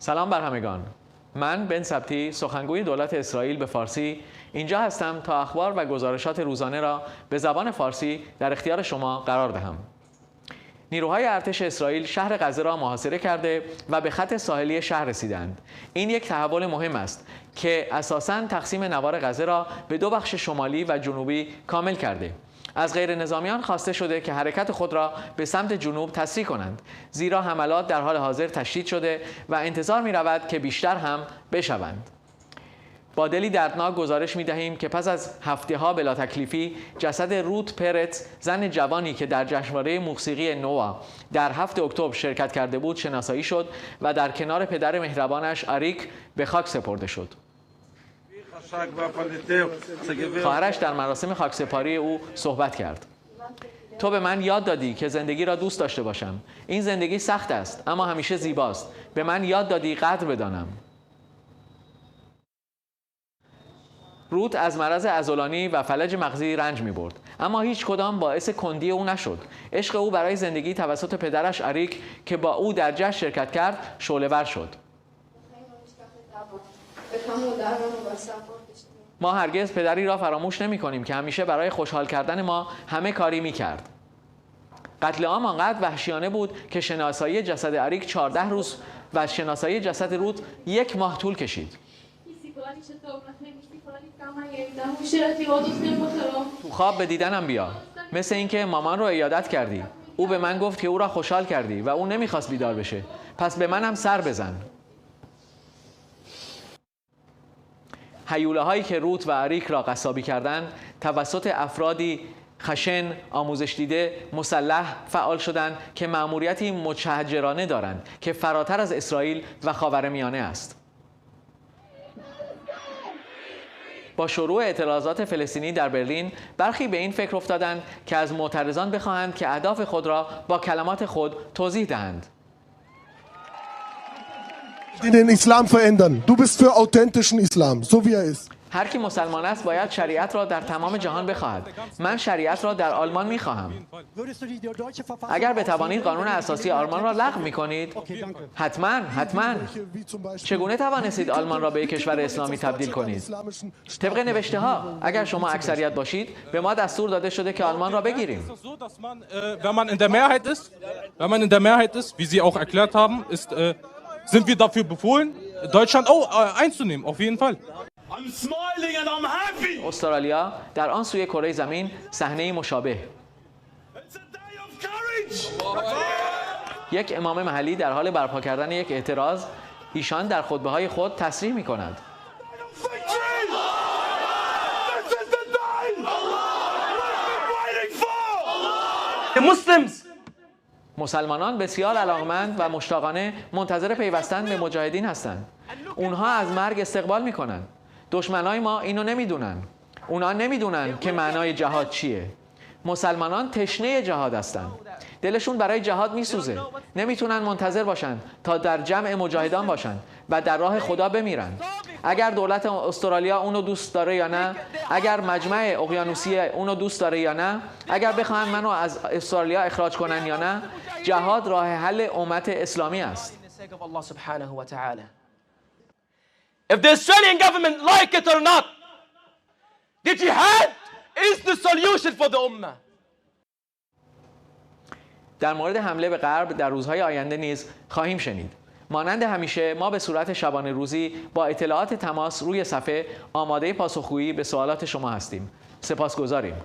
سلام بر همگان. من بن سبتی، سخنگوی دولت اسرائیل به فارسی، اینجا هستم تا اخبار و گزارشات روزانه را به زبان فارسی در اختیار شما قرار دهم. نیروهای ارتش اسرائیل شهر غزه را محاصره کرده و به خط ساحلی شهر رسیدند. این یک تحول مهم است که اساساً تقسیم نوار غزه را به دو بخش شمالی و جنوبی کامل کرده. از غیر نظامیان خواسته شده که حرکت خود را به سمت جنوب تسریع کنند، زیرا حملات در حال حاضر تشدید شده و انتظار می رود که بیشتر هم بشوند. با دلی دردناک گزارش می دهیم که پس از هفته‌ها بلا تکلیفی جسد روت پرتز، زن جوانی که در جشنواره موسیقی نووا در 7 اکتبر شرکت کرده بود، شناسایی شد و در کنار پدر مهربانش آریک به خاک سپرده شد. خواهرش در مراسم خاکسپاری او صحبت کرد. تو به من یاد دادی که زندگی را دوست داشته باشم. این زندگی سخت است اما همیشه زیباست. به من یاد دادی قدر بدانم. روت از مرض عضلانی و فلج مغزی رنج می برد، اما هیچ کدام باعث کندی او نشد. عشق او برای زندگی توسط پدرش آریک که با او در جشن شرکت کرد شعله‌ور شد. ما هرگز پدری را فراموش نمی کنیم که همیشه برای خوشحال کردن ما همه کاری می کرد. قتل عام آنقدر وحشیانه بود که شناسایی جسد آریک 14 روز و شناسایی جسد روت 1 ماه طول کشید. تو خواب به دیدنم بیا. مثل اینکه مامان رو عیادت کردی. او به من گفت که او را خوشحال کردی و او نمیخواست بیدار بشه. پس به منم سر بزن. هیوله هایی که روت و آریک را قصابی کردند توسط افرادی خشن، آموزش دیده، مسلح فعال شدند که مأموریتی متحجرانه دارند که فراتر از اسرائیل و خاورمیانه است. با شروع اعتراضات فلسطینی در برلین، برخی به این فکر افتادند که از معترضان بخواهند که اهداف خود را با کلمات خود توضیح دهند. Den Islam verändern. Du bist für authentischen Islam, so wie er ist. هر کی مسلمان است باید شریعت را در تمام جهان بخواهد. من شریعت را در آلمان می‌خواهم. اگر بتوانید قانون اساسی آلمان را لغو می‌کنید، حتما. چگونه توانستید آلمان را به یک کشور اسلامی تبدیل کنید؟ طبق نوشته‌ها، اگر شما اکثریت باشید، به ما دستور داده شده که آلمان را بگیریم. Wenn man in der Mehrheit ist, wie Sie auch erklärt haben, sind wir dafür befohlen, Deutschland einzunehmen, auf jeden Fall. I'm smiling and I'm happy. استرالیا در آن سوی کره زمین صحنه‌ای مشابه. It's a day of courage. یک امام محلی در حال برپا کردن یک اعتراض، ایشان در خطبه‌های خود تصریح می‌کند. مسلمانان بسیار علاقمند و مشتاقانه منتظر پیوستن به مجاهدین هستند. اونها از مرگ استقبال می‌کنند. دشمنای ما اینو نمیدونن. اونا نمیدونن که معنای جهاد چیه. مسلمانان تشنه جهاد هستن. دلشون برای جهاد میسوزه. نمیتونن منتظر باشن تا در جمع مجاهدان باشن و در راه خدا بمیرن. اگر دولت استرالیا اونو دوست داره یا نه، اگر مجمع اقیانوسی اونو دوست داره یا نه، اگر بخواهن منو از استرالیا اخراج کنن یا نه، جهاد راه حل امت اسلامی است. If the Australian government like it or not, the jihad is the solution for the ummah. در مورد حمله به غرب در روزهای آینده نیز خواهیم شنید. مانند همیشه ما به صورت شبانه روزی با اطلاعات تماس روی صفحه آماده پاسخگویی به سوالات شما هستیم. سپاسگزاریم.